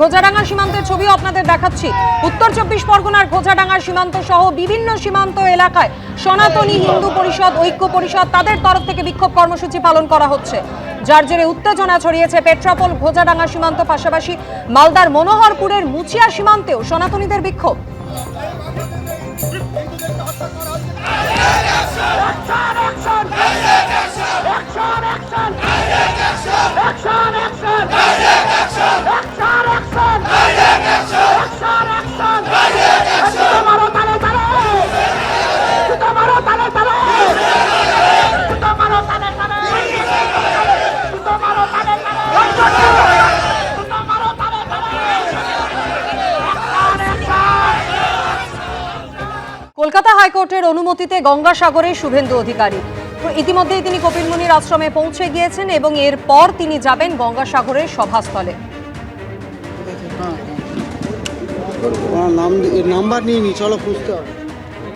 ঘোজাডাঙ্গা সীমান্তের ছবিও আপনাদের দেখাচ্ছি। উত্তর 24 পরগনার ঘোজাডাঙ্গা সীমান্ত সহ বিভিন্ন সীমান্ত এলাকায় সনাতনী হিন্দু পরিষদ, ঐক্য পরিষদ তাদের তরফ থেকে বিক্ষোভ কর্মসূচি পালন করা হচ্ছে, যার জেরে উত্তেজনা ছড়িয়েছে পেট্রাপোল ঘোজাডাঙ্গা সীমান্ত, পাশাপাশি মালদার মনোহরপুরের মুচিয়া সীমান্তেও সনাতনীদের বিক্ষোভ। কলকাতা হাইকোর্টের অনুমতিতে গঙ্গাসাগরে শুভেন্দু অধিকারী ইতিমধ্যেই তিনি কপিলমুনির আশ্রমে পৌঁছে গিয়েছেন এবং এরপর তিনি যাবেন গঙ্গাসাগরের সভাস্থলে।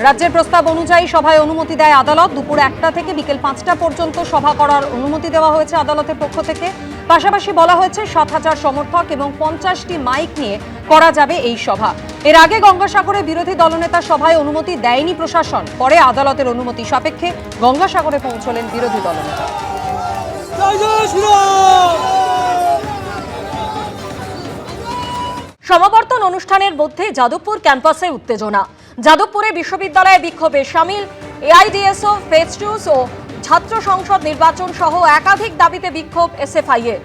রাজ্যের প্রস্তাব অনুযায়ী সভায় অনুমতি দেয় আদালত। দুপুর 1টা থেকে বিকেল 5টা পর্যন্ত সভা করার অনুমতি দেওয়া হয়েছে আদালতের পক্ষ থেকে। পাশাপাশি বলা হয়েছে 7,000 সমর্থক এবং 50টি মাইক নিয়ে করা যাবে এই সভা। এর আগে গঙ্গাসাগরে বিরোধী দলনেতা সভায় অনুমতি দেয়নি প্রশাসন, পরে আদালতের অনুমতি সাপেক্ষে গঙ্গাসাগরে পৌঁছলেন বিরোধী দলনেতা। সমাবর্তন অনুষ্ঠানের মধ্যে যাদবপুর ক্যাম্পাসে উত্তেজনা। যাদবপুরে বিশ্ববিদ্যালয়ে বিক্ষোভে শামিল এআইডিএসও, ফেস্টুস ও ছাত্র সংসদ নির্বাচন সহ একাধিক দাবিতে বিক্ষোভ এসএফআই এর।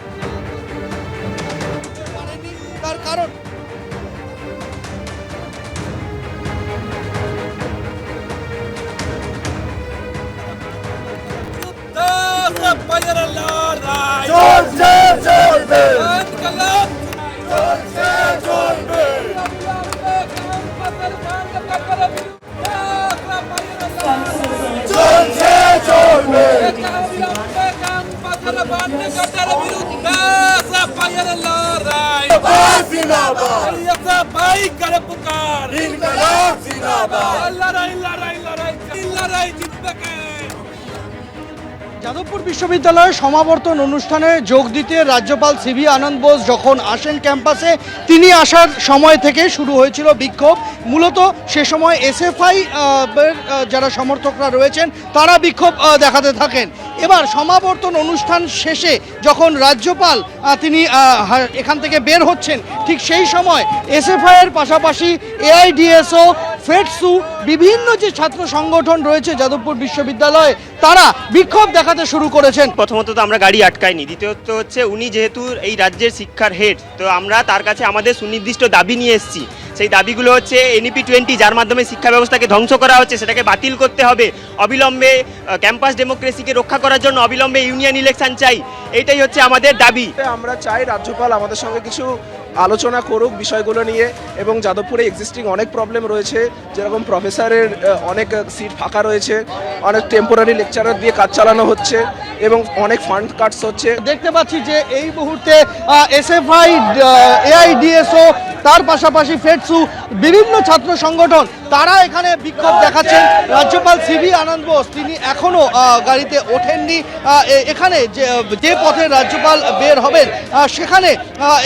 যাদবপুর বিশ্ববিদ্যালয়ের সমাবর্তন অনুষ্ঠানে যোগ দিতে রাজ্যপাল সিভি আনন্দ বোস যখন আসেন ক্যাম্পাসে, তিনি আসার সময় থেকে শুরু হয়েছিল বিক্ষোভ। মূলত সে সময় এসএফআই যারা সমর্থকরা রয়েছেন তারা বিক্ষোভ দেখাতে থাকেন। এবার সমাবর্তন অনুষ্ঠান শেষে যখন রাজ্যপাল তিনি এখান থেকে বের হচ্ছেন, ঠিক সেই সময় এসএফআই এর পাশাপাশি এআইডিএসও, ফেটসু, বিভিন্ন যে ছাত্র সংগঠন রয়েছে যাদবপুর বিশ্ববিদ্যালয়ে, তারা বিক্ষোভ দেখাতে শুরু করেছেন। প্রথমত তো আমরা গাড়ি আটকাইনি, দ্বিতীয়ত হচ্ছে উনি যেহেতু এই রাজ্যের শিক্ষার হেড, তো আমরা তার কাছে আমাদের সুনির্দিষ্ট দাবি নিয়ে এসেছি। সেই দাবিগুলো হচ্ছে NEP 20, যার মাধ্যমে শিক্ষা ব্যবস্থাকে ধ্বংস করা হচ্ছে, সেটাকে বাতিল করতে হবে। অবিলম্বে ক্যাম্পাস ডেমোক্রেসিকে রক্ষা করার জন্য অবিলম্বে ইউনিয়ন ইলেকশন চাই, এইটাই হচ্ছে আমাদের দাবি। আমরা চাই রাজ্যপাল আমাদের সঙ্গে কিছু আলোচনা করুক বিষয়গুলো নিয়ে, এবং যাদবপুরে এক্সিস্টিং অনেক প্রবলেম রয়েছে, যেরকম প্রফেসরের অনেক সিট ফাঁকা রয়েছে, অনেক টেম্পোরারি লেকচারার দিয়ে কাজ চালানো হচ্ছে এবং অনেক ফান্ড কাটস হচ্ছে। দেখতে পাচ্ছি যে এই মুহূর্তে এসএফআই, এআইডিএসও, তার পাশাপাশি ফেটসু, বিভিন্ন ছাত্র সংগঠন তারা এখানে বিক্ষোভ দেখাচ্ছেন। রাজ্যপাল সিভি আনন্দ বোস তিনি এখনো গাড়িতে ওঠেননি। এখানে যে পথে রাজ্যপাল বের হবেন সেখানে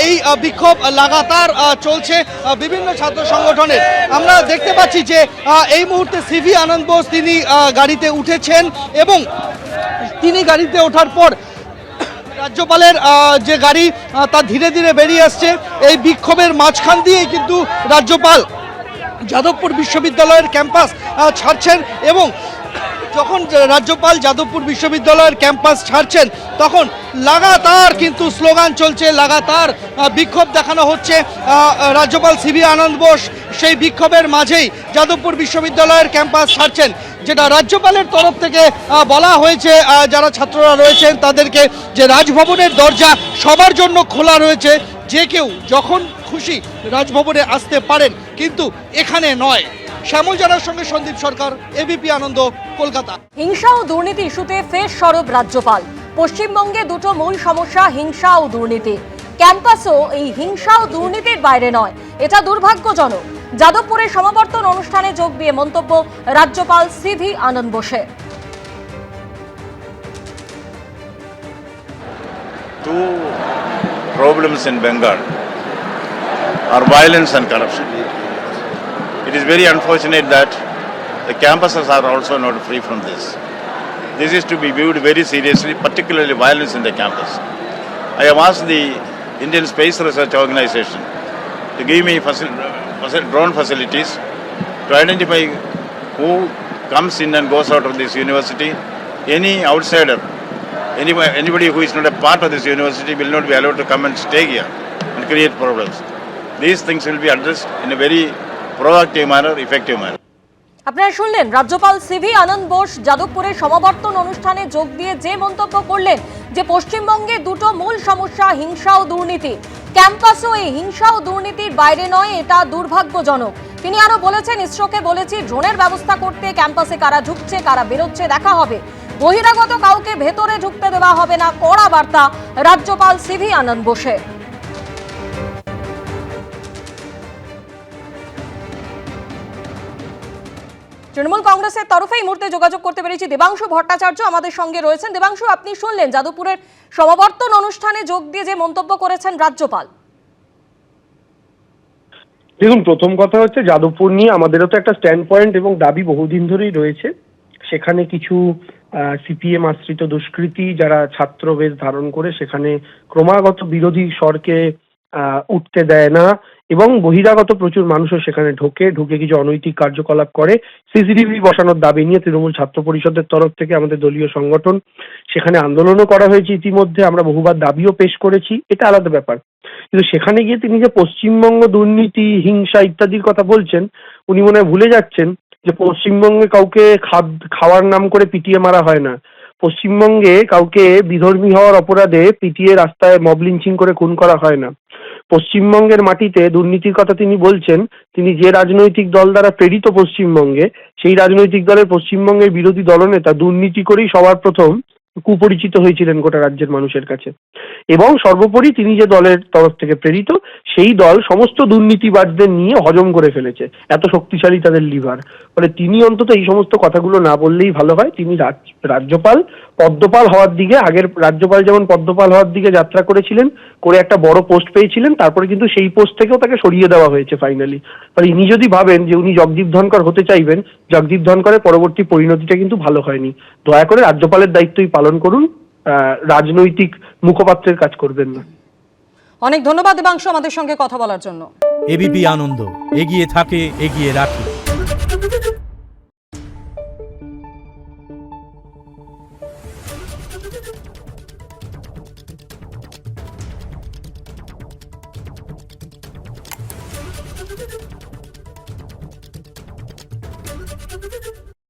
এই বিক্ষোভ লাগাতার চলছে বিভিন্ন ছাত্র সংগঠনের। আমরা দেখতে পাচ্ছি যে এই মুহূর্তে সিভি আনন্দ বোস তিনি গাড়িতে উঠেছেন এবং তিনি গাড়িতে ওঠার পর রাজ্যপালের যে গাড়ি তা ধীরে ধীরে বেরিয়ে আসছে। এই বিক্ষোভের মাঝখান দিয়েই কিন্তু রাজ্যপাল যাদবপুর বিশ্ববিদ্যালয়ের ক্যাম্পাস ছাড়ছেন এবং যখন রাজ্যপাল যাদবপুর বিশ্ববিদ্যালয়ের ক্যাম্পাস ছাড়ছেন তখন লাগাতার কিন্তু স্লোগান চলছে, লাগাতার বিক্ষোভ দেখানো হচ্ছে। রাজ্যপাল সিভি আনন্দ বোস সেই বিক্ষোভের মাঝেই যাদবপুর বিশ্ববিদ্যালয়ের ক্যাম্পাস ছাড়ছেন। যেটা রাজ্যপালের তরফ থেকে বলা হয়েছে যারা ছাত্ররা রয়েছেন তাদেরকে, যে রাজভবনের দরজা সবার জন্য খোলা রয়েছে, যে কেউ যখন খুশি রাজভবনে আসতে পারেন, কিন্তু এখানে নয়। শ্যামল জানার সঙ্গে সন্দীপ সরকার, এবিপি আনন্দ, কলকাতা। হিংসা ও দুর্নীতি ইস্যুতে ফের সরব রাজ্যপাল। পশ্চিমবঙ্গে দুটো মূল সমস্যা, হিংসা ও দুর্নীতি। ক্যাম্পাসও এই হিংসা ও দুর্নীতির বাইরে নয়, এটা দুর্ভাগ্যজনক। যাদবপুরের সমাবর্তন অনুষ্ঠানে যোগ দিয়ে মন্তব্য রাজ্যপাল সিভি আনন্দ বোসের। two problems in Bengal. or violence and corruption. It is very unfortunate that the campuses are also not free from this. This is to be viewed very seriously, particularly violence in the campus. I have asked the Indian Space Research Organization to give me drone facilities to identify who comes in and goes out of this university. Any outsider, anybody who is not a part of this university will not be allowed to come and stay here and create problems. These things will be addressed in a very proactive manner, effective manner. আপনারা শুনলেন রাজ্যপাল CV আনন্দ বোস যাদবপুরে সমাবর্তন অনুষ্ঠানে যোগ দিয়ে যে মন্তব্য করলেন যে পশ্চিমবঙ্গে দুটো মূল সমস্যা, হিংসা ও দুর্নীতি। ক্যাম্পাসও এই হিংসা ও দুর্নীতির বাইরে নয়, এটা দুর্ভাগ্যজনক। তিনি আরো বলেছেন, ইসরোকে বলেছি ড্রোনের ব্যবস্থা করতে, ক্যাম্পাসে কারা ঢুকছে কারা বেরোচ্ছে দেখা হবে, বহিরাগত কাউকে ভেতরে ঢুকতে দেওয়া হবে না, কড়া বার্তা রাজ্যপাল সিভি আনন্দ বোসের। তৃণমূল কংগ্রেসের তরফে এই মুহূর্তে যোগাযোগ করতে পেরেছি দেবাংশু ভট্টাচার্য আমাদের সঙ্গে রয়েছেন। দেবাংশু, আপনি শুনলেন যাদবপুরের সমাবর্তন অনুষ্ঠানে যোগ দিয়ে যে মন্তব্য করেছেন রাজ্যপাল। দেখুন, প্রথম কথা হচ্ছে যাদবপুর নিয়ে আমাদেরও তো একটা স্ট্যান্ড পয়েন্ট এবং দাবি বহুদিন ধরেই রয়েছে। সেখানে কিছু সিপিএম আশ্রিত দুষ্কৃতী যারা ছাত্র বেশ ধারণ করে সেখানে ক্রমাগত বিরোধী স্বরকে উঠতে দেয় না এবং বহিরাগত প্রচুর মানুষও সেখানে ঢুকে কিছু অনৈতিক কার্যকলাপ করে। সিসিটিভি বসানোর দাবি নিয়ে তৃণমূল ছাত্র পরিষদের তরফ থেকে আমাদের দলীয় সংগঠন সেখানে আন্দোলনও করা হয়েছে ইতিমধ্যে, আমরা বহুবার দাবিও পেশ করেছি, এটা আলাদা ব্যাপার। কিন্তু সেখানে গিয়ে তিনি যে পশ্চিমবঙ্গ দুর্নীতি, হিংসা ইত্যাদির কথা বলছেন, উনি মনে হয় ভুলে যাচ্ছেন যে পশ্চিমবঙ্গে কাউকে খাওয়ার নাম করে পিটিয়ে মারা হয় না। পশ্চিমবঙ্গে কাউকে বিধর্মী হওয়ার অপরাধে পিটিয়ে রাস্তায় মব লিঞ্চিং করে খুন করা হয় না। পশ্চিমবঙ্গের মাটিতে দুর্নীতির কথা তিনি বলছেন, তিনি যে রাজনৈতিক দল দ্বারা প্রেরিত পশ্চিমবঙ্গে, সেই রাজনৈতিক দলের পশ্চিমবঙ্গের বিরোধী দলনেতা দুর্নীতি করেই সবার প্রথম কুপরিচিত হয়েছিলেন গোটা রাজ্যের মানুষের কাছে। এবং সর্বোপরি তিনি যে দলের তরফ থেকে প্রেরিত, সেই দল সমস্ত দুর্নীতিবাজদের নিয়ে হজম করে ফেলেছে, এত শক্তিশালী তাদের লিভার। ফলে তিনি অন্তত এই সমস্ত কথাগুলো না বললেই ভালো হয়। তিনি রাজ্যপাল পদ্মপাল হওয়ার দিকে, আগের রাজ্যপাল যেমন পদ্মপাল হওয়ার দিকে যাত্রা করেছিলেন, করে একটা বড় পোস্ট পেয়েছিলেন, তারপরে কিন্তু সেই পোস্ট থেকেও তাকে সরিয়ে দেওয়া হয়েছে ফাইনালি। ফলে ইনি যদি ভাবেন যে উনি জগদীপ ধনকর হতে চাইবেন, জগদীপ ধনকরের পরবর্তী পরিণতিটা কিন্তু ভালো হয়নি। দয়া করে রাজ্যপালের দায়িত্বই পালন করুন, রাজনৈতিক মুখপাত্রের কাজ করবেন না। অনেক ধন্যবাদ দেবাংশু আমাদের সঙ্গে কথা বলার জন্য। এবিপি আনন্দ, এগিয়ে থাকে, এগিয়ে রাখে। Thank you.